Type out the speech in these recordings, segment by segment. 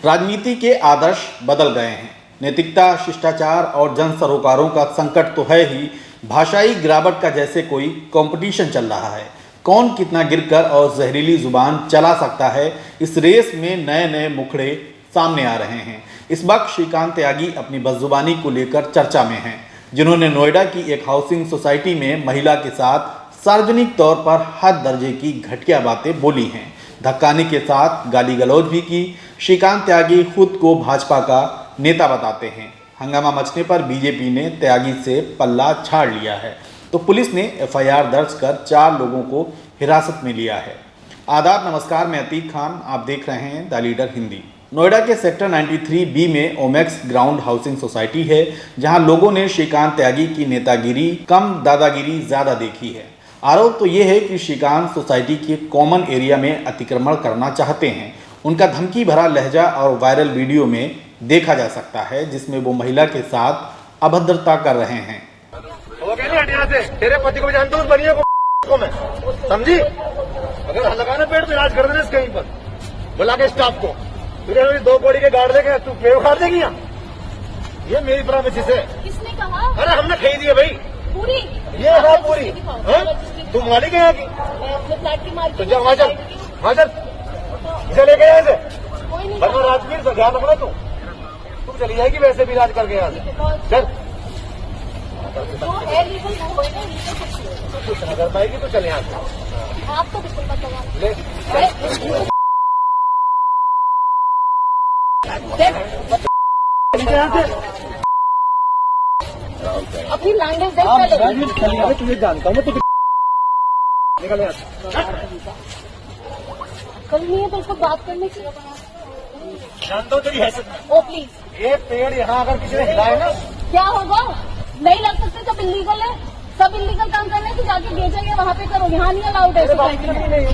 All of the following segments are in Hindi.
राजनीति के आदर्श बदल गए हैं। नैतिकता, शिष्टाचार और जन सरोकारों का संकट तो है ही, भाषाई गिरावट का जैसे कोई कंपटीशन चल रहा है। कौन कितना गिरकर और जहरीली जुबान चला सकता है, इस रेस में नए नए मुखड़े सामने आ रहे हैं। इस वक्त श्रीकांत त्यागी अपनी बदजुबानी को लेकर चर्चा में हैं, जिन्होंने नोएडा की एक हाउसिंग सोसाइटी में महिला के साथ सार्वजनिक तौर पर हद दर्जे की घटिया बातें बोली हैं। धक्काने के साथ गाली गलौज भी की। श्रीकांत त्यागी खुद को भाजपा का नेता बताते हैं। हंगामा मचने पर बीजेपी ने त्यागी से पल्ला झाड़ लिया है, तो पुलिस ने एफआईआर दर्ज कर 4 लोगों को हिरासत में लिया है। आदाब, नमस्कार, मैं अतीक खान, आप देख रहे हैं द लीडर हिंदी। नोएडा के सेक्टर 93B में ओमेक्स ग्राउंड हाउसिंग सोसाइटी है, जहां लोगों ने श्रीकांत त्यागी की नेतागिरी कम दादागिरी ज्यादा देखी है। आरोप तो ये है कि श्रीकांत सोसाइटी के कॉमन एरिया में अतिक्रमण करना चाहते हैं। उनका धमकी भरा लहजा और वायरल वीडियो में देखा जा सकता है, जिसमें वो महिला के साथ अभद्रता कर रहे हैं। तेरे पति को जानता हूँ, बनिया को मैं समझी। अगर लगाना पेड़ पे इलाज कर देना कहीं पर बुला के स्टाफ को, फिर 2 बोरी के गाड़ देगा, तू पेड़ उखाड़ देगी यहाँ। ये मेरी प्राइवेसी से। किसने कहा? अरे हमने खरीदी है भाई पूरी। ये है पूरी। तुम मालिक है यहाँ की? अपने फ्लैट की मालिक। तो जाओ वहाँ चल, वहाँ चल, चले गए यहाँ से। कोई नहीं। वरना राजवीर से ध्यान रखना। तुम चली जाएगी वैसे भी इलाज करके यहाँ से। चल, जो है लीगल वो है ना, लीगल कुछ नहीं। कर पाएगी तो चले यहाँ से। आप तो बिल्कुल मत लगा। ले अपनी लैंग्वेज देख पहले। तुझे जानता हूँ मैं, तो निकल यहाँ से। कल नहीं है तो उसको बात करने की। जानता हूँ तेरी हैसियत। ओ प्लीज। ये पेड़ यहाँ अगर किसी ने हिलाया ना, क्या होगा? नहीं लग सकते, सब इलीगल है। सब इलीगल काम करने की जाके बेचेंगे वहाँ पे करो, यहाँ नहीं अलाउड है सोसाइटी में।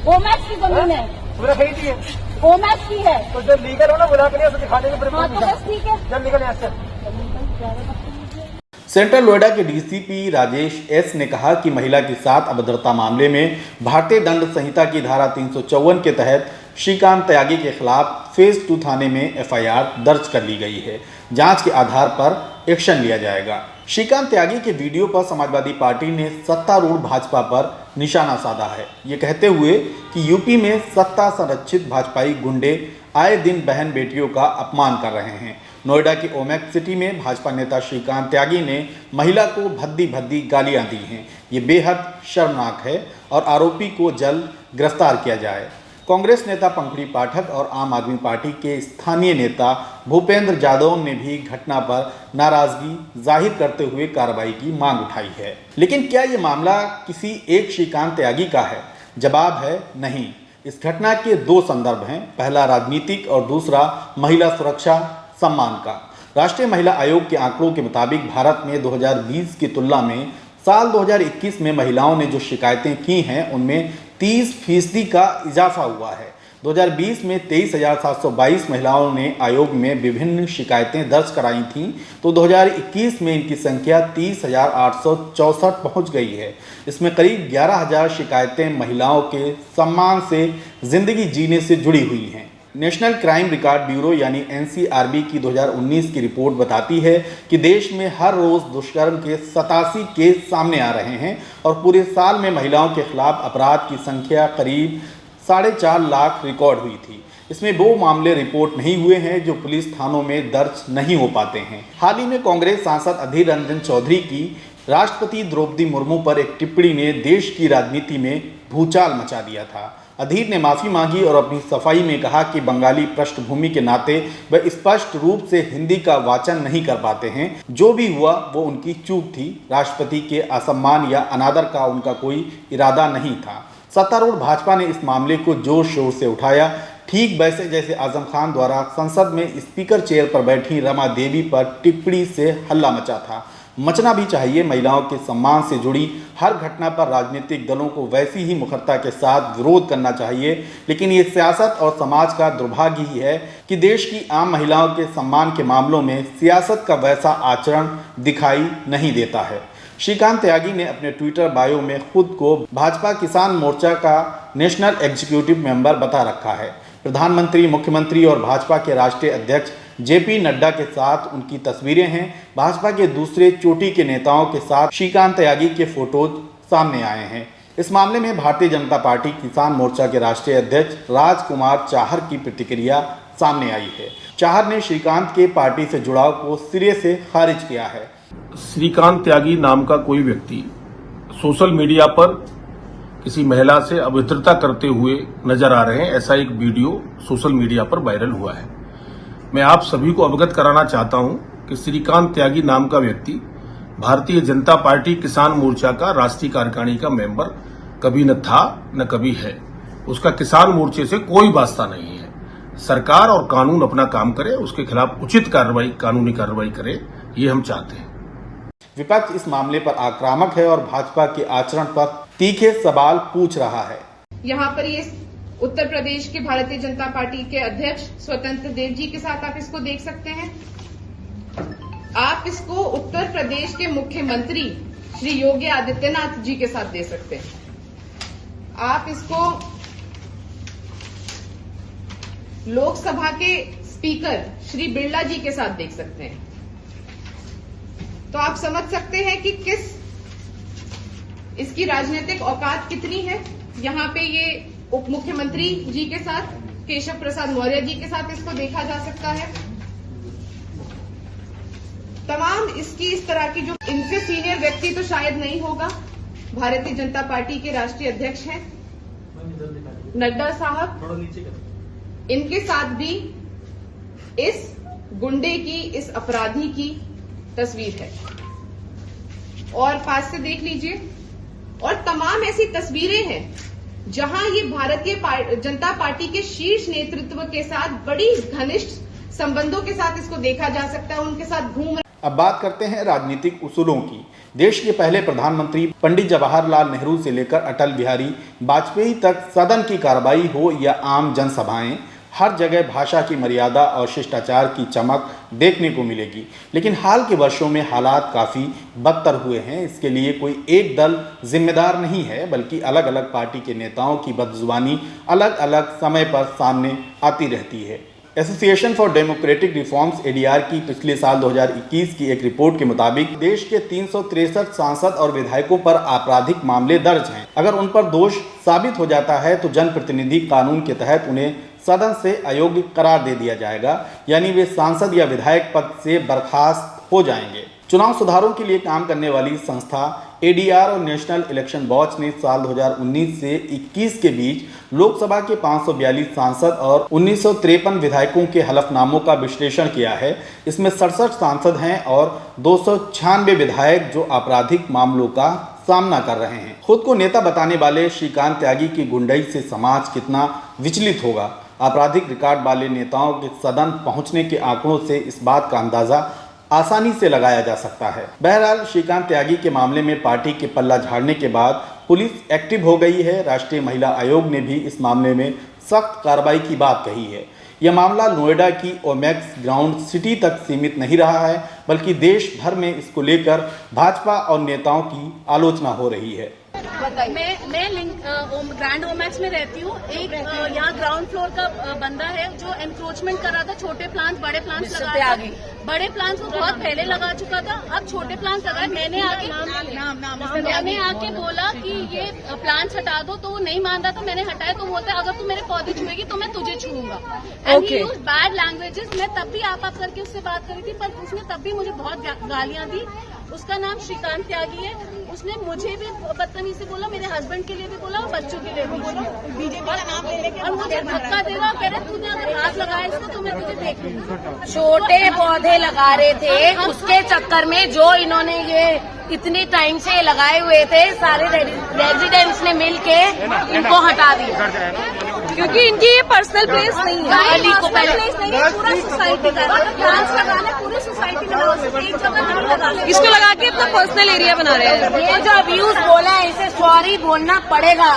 ओमैक्स की जमीन है, तुमने खरीदी है ओमैक्स की है। तो जब लीगल हो ना बुला के लिए दिखाने में हाँ तो बस ठीक है। जब निकल यहाँ से। सेंट्रल नोएडा के डीसीपी राजेश एस ने कहा कि महिला के साथ अभद्रता मामले में भारतीय दंड संहिता की धारा 354 के तहत श्रीकांत त्यागी के खिलाफ फेज 2 थाने में एफआईआर दर्ज कर ली गई है। जांच के आधार पर एक्शन लिया जाएगा। श्रीकांत त्यागी के वीडियो पर समाजवादी पार्टी ने सत्तारूढ़ भाजपा पर निशाना साधा है, ये कहते हुए कि यूपी में सत्ता संरक्षित भाजपाई गुंडे आए दिन बहन बेटियों का अपमान कर रहे हैं। नोएडा की ओमेक्स सिटी में भाजपा नेता श्रीकांत त्यागी ने महिला को भद्दी भद्दी गालियां दी हैं। ये बेहद शर्मनाक है और आरोपी को जल्द गिरफ्तार किया जाए। कांग्रेस नेता पंकड़ी पाठक और आम आदमी पार्टी के स्थानीय नेता भूपेंद्र यादव ने भी घटना पर नाराजगी जाहिर करते हुए कार्रवाई की मांग उठाई है। लेकिन क्या ये मामला किसी एक श्रीकांत त्यागी का है? जवाब है नहीं। इस घटना के 2 संदर्भ हैं, पहला राजनीतिक और दूसरा महिला सुरक्षा सम्मान का। राष्ट्रीय महिला आयोग के आंकड़ों के मुताबिक भारत में 2020 की तुलना में साल 2021 में महिलाओं ने जो शिकायतें की हैं, उनमें 30% का इजाफा हुआ है। 2020 में 23,722 महिलाओं ने आयोग में विभिन्न शिकायतें दर्ज कराई थीं, तो 2021 में इनकी संख्या 30,864 पहुंच गई है। इसमें करीब 11,000 शिकायतें महिलाओं के सम्मान से जिंदगी जीने से जुड़ी हुई हैं। नेशनल क्राइम रिकॉर्ड ब्यूरो यानी NCRB की 2019 की रिपोर्ट बताती है कि देश में हर रोज दुष्कर्म के 87 केस सामने आ रहे हैं और पूरे साल में महिलाओं के खिलाफ अपराध की संख्या करीब 4.5 लाख रिकॉर्ड हुई थी। इसमें वो मामले रिपोर्ट नहीं हुए हैं जो पुलिस थानों में दर्ज नहीं हो पाते हैं। हाल ही में कांग्रेस सांसद अधीर रंजन चौधरी की राष्ट्रपति द्रौपदी मुर्मू पर एक टिप्पणी ने देश की राजनीति में भूचाल मचा दिया था। अधीर ने माफ़ी मांगी और अपनी सफाई में कहा कि बंगाली पृष्ठभूमि के नाते वह स्पष्ट रूप से हिंदी का वाचन नहीं कर पाते हैं। जो भी हुआ वो उनकी चूक थी। राष्ट्रपति के असम्मान या अनादर का उनका कोई इरादा नहीं था। सत्तारूढ़ भाजपा ने इस मामले को जोर शोर से उठाया, ठीक वैसे जैसे आजम खान द्वारा संसद में स्पीकर चेयर पर बैठी रमा देवी पर टिप्पणी से हल्ला मचा था। मचना भी चाहिए। महिलाओं के सम्मान से जुड़ी हर घटना पर राजनीतिक दलों को वैसी ही मुखरता के साथ विरोध करना चाहिए, लेकिन ये सियासत और समाज का दुर्भाग्य ही है कि देश की आम महिलाओं के सम्मान के मामलों में सियासत का वैसा आचरण दिखाई नहीं देता है। श्रीकांत त्यागी ने अपने ट्विटर बायो में खुद को भाजपा किसान मोर्चा का नेशनल एग्जीक्यूटिव मेंबर बता रखा है। प्रधानमंत्री, मुख्यमंत्री और भाजपा के राष्ट्रीय अध्यक्ष जेपी नड्डा के साथ उनकी तस्वीरें हैं। भाजपा के दूसरे चोटी के नेताओं के साथ श्रीकांत त्यागी के फोटोज सामने आए हैं। इस मामले में भारतीय जनता पार्टी किसान मोर्चा के राष्ट्रीय अध्यक्ष राजकुमार चाहर की प्रतिक्रिया सामने आई है। चाहर ने श्रीकांत के पार्टी से जुड़ाव को सिरे से खारिज किया है। श्रीकांत त्यागी नाम का कोई व्यक्ति सोशल मीडिया पर किसी महिला से अभद्रता करते हुए नजर आ रहे हैं, ऐसा एक वीडियो सोशल मीडिया पर वायरल हुआ है। मैं आप सभी को अवगत कराना चाहता हूं कि श्रीकांत त्यागी नाम का व्यक्ति भारतीय जनता पार्टी किसान मोर्चा का राष्ट्रीय कार्यकारिणी का मेंबर कभी न था न कभी है। उसका किसान मोर्चे से कोई वास्ता नहीं है। सरकार और कानून अपना काम करे, उसके खिलाफ उचित कार्रवाई, कानूनी कार्रवाई करे, ये हम चाहते हैं। विपक्ष इस मामले पर आक्रामक है और भाजपा के आचरण पर तीखे सवाल पूछ रहा है। यहाँ पर ये उत्तर प्रदेश के भारतीय जनता पार्टी के अध्यक्ष स्वतंत्र देव जी के साथ आप इसको देख सकते हैं। आप इसको उत्तर प्रदेश के मुख्यमंत्री श्री योगी आदित्यनाथ जी के साथ दे सकते हैं। आप इसको लोकसभा के स्पीकर श्री बिरला जी के साथ देख सकते हैं। तो आप समझ सकते हैं कि किस इसकी राजनीतिक औकात कितनी है। यहाँ पे ये उप मुख्यमंत्री जी के साथ, केशव प्रसाद मौर्य जी के साथ इसको देखा जा सकता है। तमाम इसकी इस तरह की जो इनसे सीनियर व्यक्ति तो शायद नहीं होगा, भारतीय जनता पार्टी के राष्ट्रीय अध्यक्ष हैं नड्डा साहब, इनके साथ भी इस गुंडे की, इस अपराधी की तस्वीर है। और पास से देख लीजिए, और तमाम ऐसी तस्वीरें हैं जहां ये भारतीय जनता पार्टी के शीर्ष नेतृत्व के साथ बड़ी घनिष्ठ संबंधों के साथ इसको देखा जा सकता है, उनके साथ घूम। अब बात करते हैं राजनीतिक उसूलों की। देश के पहले प्रधानमंत्री पंडित जवाहरलाल नेहरू से लेकर अटल बिहारी वाजपेयी तक सदन की कार्रवाई हो या आम जनसभाएं, हर जगह भाषा की मर्यादा और शिष्टाचार की चमक देखने को मिलेगी। लेकिन हाल के वर्षों में हालात काफ़ी बदतर हुए हैं। इसके लिए कोई एक दल जिम्मेदार नहीं है, बल्कि अलग अलग पार्टी के नेताओं की बदजुबानी अलग अलग समय पर सामने आती रहती है। Association for democratic reforms ADR की पिछले साल 2021 की एक रिपोर्ट के मुताबिक देश के 363 सांसद और विधायकों पर आपराधिक मामले दर्ज हैं। अगर उन पर दोष साबित हो जाता है तो जनप्रतिनिधि कानून के तहत उन्हें सदन से अयोग्य करार दे दिया जाएगा, यानी वे सांसद या विधायक पद से बर्खास्त हो जाएंगे। चुनाव सुधारों के लिए काम करने वाली संस्था एडीआर और नेशनल इलेक्शन वॉच ने साल 2019 से 21 के बीच लोकसभा के 542 सांसद और 1953 विधायकों के हलफनामों का विश्लेषण किया है। इसमें 67 सांसद हैं और 296 विधायक जो आपराधिक मामलों का सामना कर रहे हैं। खुद को नेता बताने वाले श्रीकांत त्यागी की गुंडई से समाज कितना विचलित होगा। आपराधिक रिकॉर्ड वाले नेताओं के सदन पहुंचने के आंकड़ों से इस बात का अंदाजा आसानी से लगाया जा सकता है। बहरहाल श्रीकांत त्यागी के मामले में पार्टी के पल्ला झाड़ने के बाद पुलिस एक्टिव हो गई है। राष्ट्रीय महिला आयोग ने भी इस मामले में सख्त कार्रवाई की बात कही है। यह मामला नोएडा की ओमेक्स ग्राउंड सिटी तक सीमित नहीं रहा है, बल्कि देश भर में इसको लेकर भाजपा और नेताओं की आलोचना हो रही है। मैं ग्रैंड ओमैक्स में रहती हूँ। एक यहाँ ग्राउंड फ्लोर का बंदा है जो एनक्रोचमेंट कर रहा था। छोटे प्लांट्स बड़े प्लांट्स लगा रहा था। बड़े प्लांट्स को बहुत पहले लगा चुका था, अब छोटे प्लांट्स लगाए। मैंने आके बोला कि ये प्लांट्स हटा दो, तो वो नहीं मान रहा था। मैंने हटाया तो बोलता है अगर तू मेरे पौधे छुएगी तो मैं तुझे छूऊंगा। And he used bad languages. मैं तब भी आप करके उससे बात करी थी, पर उसने तब भी मुझे बहुत गालियां दी। उसका नाम श्रीकांत त्यागी है। उसने मुझे भी बदतमीजी से बोला, मेरे हस्बैंड के लिए भी बोला और बच्चों के लिए भी बोला। बीजेपी का नाम ले लेके और मुझे धक्का दे रहा, कह रहे तूने अगर हाथ लगाया इसको तो मैं तुझे देख लूंगा। छोटे पौधे लगा रहे थे, उसके चक्कर में जो इन्होंने ये इतने टाइम से लगाए हुए थे, सारे रेजिडेंट्स ने मिलके इनको हटा दिया, क्योंकि इनकी ये पर्सनल प्लेस नहीं है। गली को प्लेस नहीं है, पूरा सोसाइटी का प्लांट्स लगाना, पूरी सोसाइटी में एक जगह इसको लगा के अपना पर्सनल एरिया बना रहे हैं। ये जो अब्यूज बोला है इसे सॉरी बोलना पड़ेगा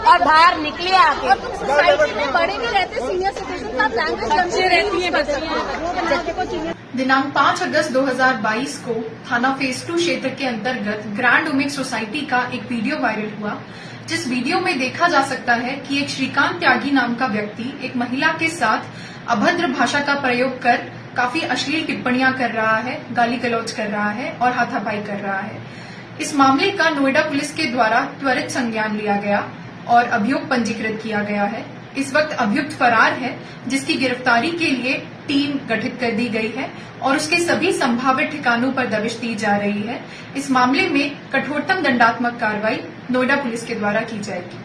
और बाहर निकले आके। सोसाइटी में बड़े भी रहते, सीनियर सिटीजन का लैंग्वेज समझे रहती है। दिनांक 5 अगस्त 2022 को थाना फेज 2 क्षेत्र के अंतर्गत ग्रैंड ओमेक्स सोसाइटी का एक वीडियो वायरल हुआ, जिस वीडियो में देखा जा सकता है कि एक श्रीकांत त्यागी नाम का व्यक्ति एक महिला के साथ अभद्र भाषा का प्रयोग कर काफी अश्लील टिप्पणियां कर रहा है, गाली गलौज कर रहा है और हाथापाई कर रहा है। इस मामले का नोएडा पुलिस के द्वारा त्वरित संज्ञान लिया गया और अभियोग पंजीकृत किया गया है। इस वक्त अभियुक्त फरार है, जिसकी गिरफ्तारी के लिए टीम गठित कर दी गई है और उसके सभी संभावित ठिकानों पर दबिश दी जा रही है। इस मामले में कठोरतम दंडात्मक कार्रवाई नोएडा पुलिस के द्वारा की जाएगी।